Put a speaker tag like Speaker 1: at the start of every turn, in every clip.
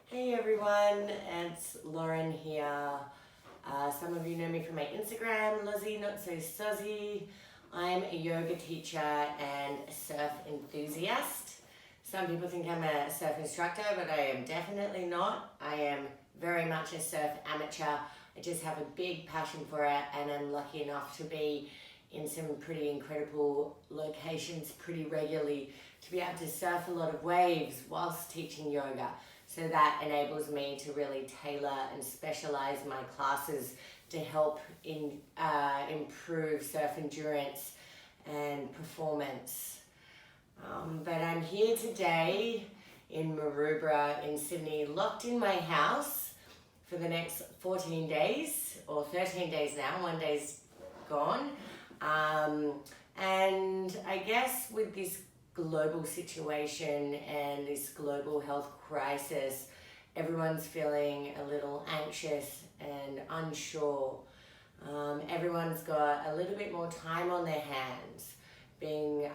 Speaker 1: Hey everyone, it's Lauren here. Some of you know me from my Instagram, Luzzy Not So Suzzy. I'm a yoga teacher and a surf enthusiast. Some people think I'm a surf instructor, but I am definitely not. I am very much a surf amateur. I just have a big passion for it, and I'm lucky enough to be in some pretty incredible locations pretty regularly to be able to surf a lot of waves whilst teaching yoga. So that enables me to really tailor and specialize my classes to help improve surf endurance and performance. But I'm here today in Maroubra in Sydney, locked in my house for the next 14 days, or 13 days now, one day's gone. And I guess with this global situation and this global health crisis, everyone's feeling a little anxious and unsure. Everyone's got a little bit more time on their hands, being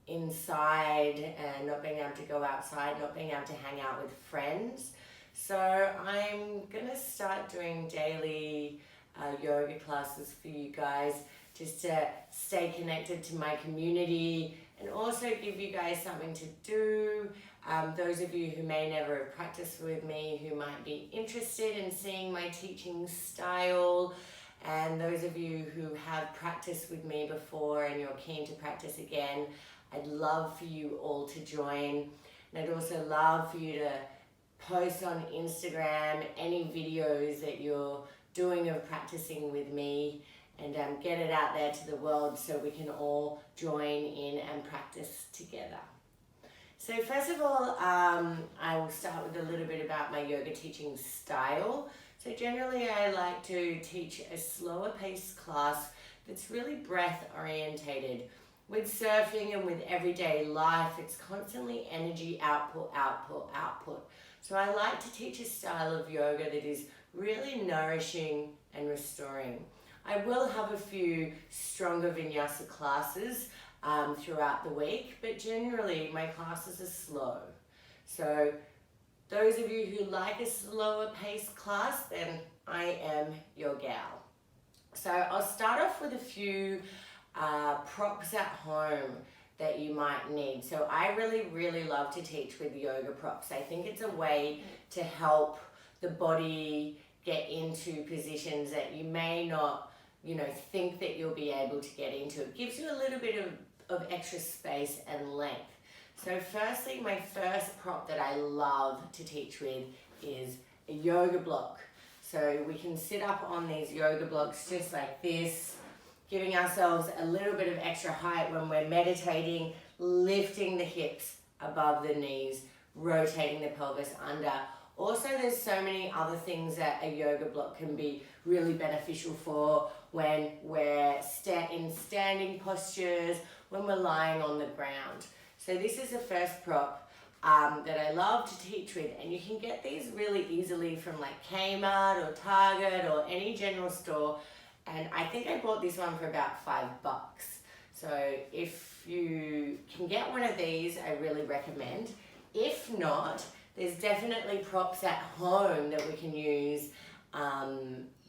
Speaker 1: inside and not being able to go outside, not being able to hang out with friends. So I'm gonna start doing daily yoga classes for you guys, just to stay connected to my community and also give you guys something to do. Those of you who may never have practiced with me, who might be interested in seeing my teaching style, and those of you who have practiced with me before and you're keen to practice again, I'd love for you all to join. And I'd also love for you to post on Instagram any videos that you're doing of practicing with me, and get it out there to the world so we can all join in and practice together. So first of all, I will start with a little bit about my yoga teaching style. So generally I like to teach a slower paced class that's really breath orientated. With surfing and with everyday life, it's constantly energy output, output, output. So I like to teach a style of yoga that is really nourishing and restoring. I will have a few stronger vinyasa classes throughout the week, but generally my classes are slow. So those of you who like a slower paced class, then I am your gal. So I'll start off with a few props at home that you might need. So I really love to teach with yoga props. I think it's a way to help the body get into positions that you may not think that you'll be able to get into. It gives you a little bit of extra space and length. So firstly, my first prop that I love to teach with is a yoga block. So we can sit up on these yoga blocks just like this, giving ourselves a little bit of extra height when we're meditating, lifting the hips above the knees, rotating the pelvis under. Also, there's so many other things that a yoga block can be really beneficial for when we're in standing postures, when we're lying on the ground. So this is the first prop that I love to teach with, and you can get these really easily from like Kmart or Target or any general store. And I think I bought this one for about $5. So if you can get one of these, I really recommend. If not, there's definitely props at home that we can use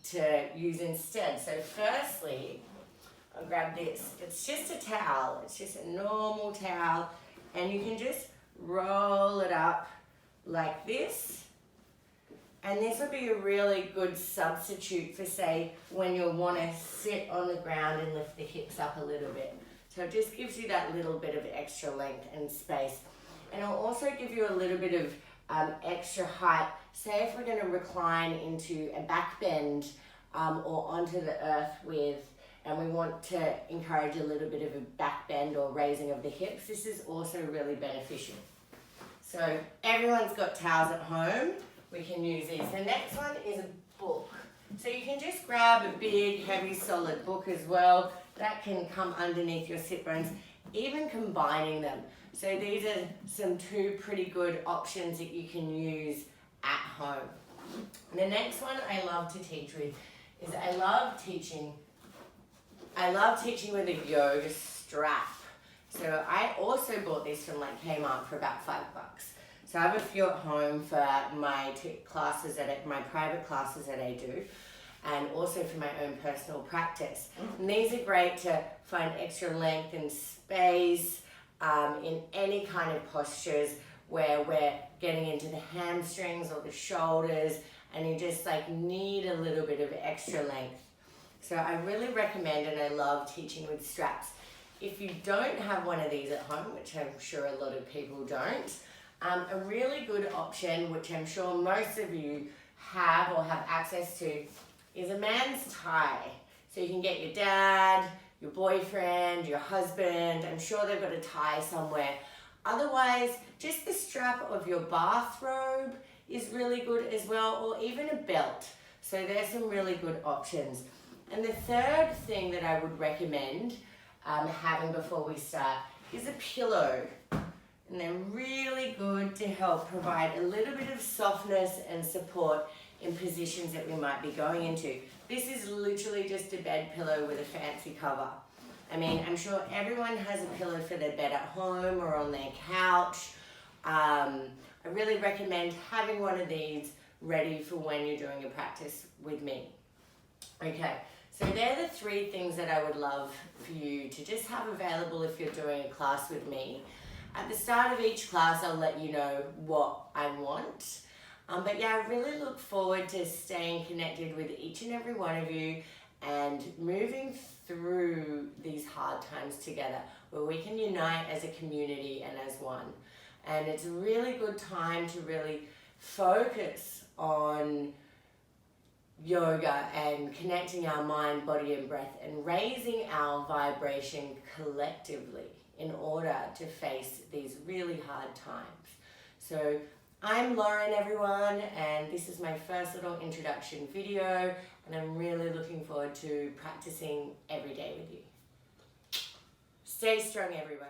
Speaker 1: to use instead. So firstly, I'll grab this. It's just a towel. It's just a normal towel. And you can just roll it up like this. And this will be a really good substitute for, say, when you'll want to sit on the ground and lift the hips up a little bit. So it just gives you that little bit of extra length and space. And it'll also give you a little bit of extra height. Say if we're going to recline into a back bend or onto the earth and we want to encourage a little bit of a back bend or raising of the hips, this is also really beneficial. So everyone's got towels at home. We can use these. The next one is a book. So you can just grab a big, heavy, solid book as well. That can come underneath your sit bones, even combining them. So these are some two pretty good options that you can use at home. The next one I love to teach with is I love teaching with a yoga strap. So I also bought this from like Kmart for about $5. So I have a few at home for my classes, my private classes that I do, and also for my own personal practice. And these are great to find extra length and space in any kind of postures where we're getting into the hamstrings or the shoulders, and you just like need a little bit of extra length. So I really recommend, and I love teaching with straps. If you don't have one of these at home, which I'm sure a lot of people don't, a really good option, which I'm sure most of you have or have access to, is a man's tie. So you can get your dad, your boyfriend, your husband, I'm sure they've got a tie somewhere. Otherwise, just the strap of your bathrobe is really good as well, or even a belt. So there's some really good options. And the third thing that I would recommend having before we start is a pillow. And they're really good to help provide a little bit of softness and support in positions that we might be going into. This is literally just a bed pillow with a fancy cover. I mean, I'm sure everyone has a pillow for their bed at home or on their couch. I really recommend having one of these ready for when you're doing a practice with me. Okay, so they're the three things that I would love for you to just have available if you're doing a class with me. At the start of each class, I'll let you know what I want. But yeah, I really look forward to staying connected with each and every one of you and moving through these hard times together where we can unite as a community and as one. And it's a really good time to really focus on yoga and connecting our mind, body and breath and raising our vibration collectively in order to face these really hard times. So I'm Lauren, everyone, and this is my first little introduction video, and I'm really looking forward to practicing every day with you. Stay strong, everyone.